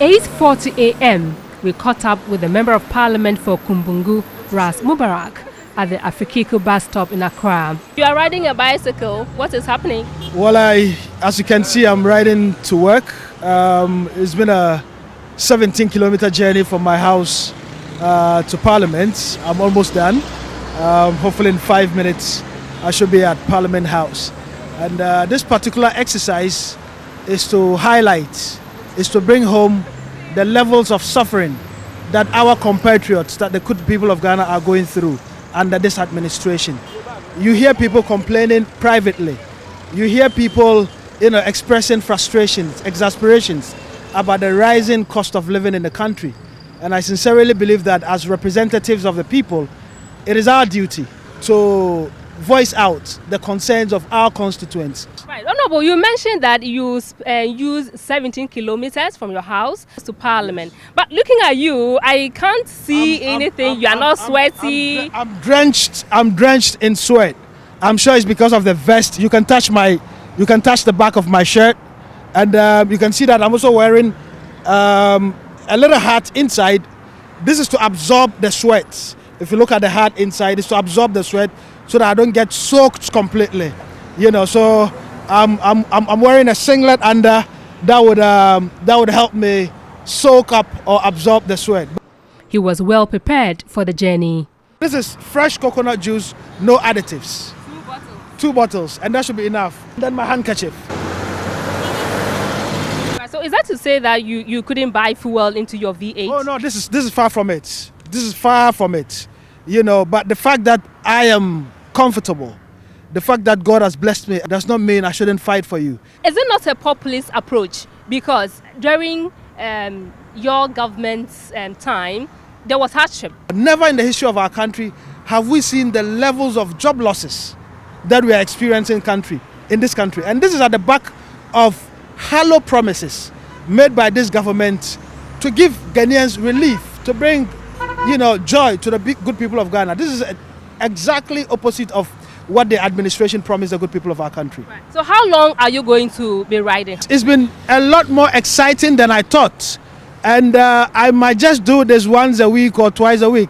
8:40 a.m., we caught up with the Member of Parliament for Kumbungu, Ras Mubarak, at the Afikiko bus stop in Accra. You are riding a bicycle. What is happening? Well, as you can see, I'm riding to work. It's been a 17-kilometer journey from my house to Parliament. I'm almost done. Hopefully in 5 minutes, I should be at Parliament House. And this particular exercise is to highlight, is to bring home the levels of suffering that our compatriots, that the good people of Ghana are going through under this administration. You hear people complaining privately. You hear people, expressing frustrations, exasperations about the rising cost of living in the country. And I sincerely believe that as representatives of the people, it is our duty to voice out the concerns of our constituents. Right. Honorable, you mentioned that you use 17 kilometers from your house to Parliament. But looking at you, I can't see anything. You are not sweaty. I'm drenched in sweat. I'm sure it's because of the vest. You can touch the back of my shirt, and you can see that I'm also wearing a little hat inside. This is to absorb the sweat. If you look at the hat inside, it's to absorb the sweat so that I don't get soaked completely. So I'm wearing a singlet under that would help me soak up or absorb the sweat. He was well prepared for the journey. This is fresh coconut juice, no additives. 2 bottles, and that should be enough. Then my handkerchief. So is that to say that you couldn't buy fuel into your V8? Oh no, this is far from it. This is far from it. But the fact that I am comfortable, the fact that God has blessed me, does not mean I shouldn't fight for you. Is it not a populist approach? Because during your government's time, there was hardship. Never in the history of our country have we seen the levels of job losses that we are experiencing in this country. And this is at the back of hollow promises made by this government to give Ghanaians relief, to bring joy to the good people of Ghana. This is exactly opposite of what the administration promised the good people of our country. Right. So how long are you going to be riding? It's been a lot more exciting than I thought. And I might just do this once a week or twice a week.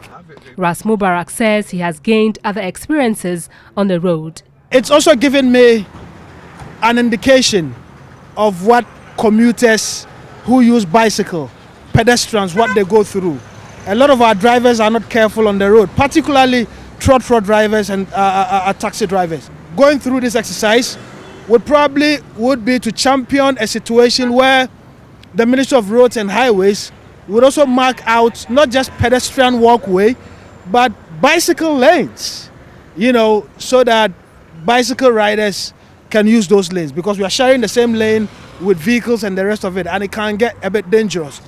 Ras Mubarak says he has gained other experiences on the road. It's also given me an indication of what commuters who use bicycle, pedestrians, what they go through. A lot of our drivers are not careful on the road, particularly trot drivers and taxi drivers. Going through this exercise would be to champion a situation where the Ministry of Roads and Highways would also mark out not just pedestrian walkway, but bicycle lanes, so that bicycle riders can use those lanes, because we are sharing the same lane with vehicles and the rest of it, and it can get a bit dangerous.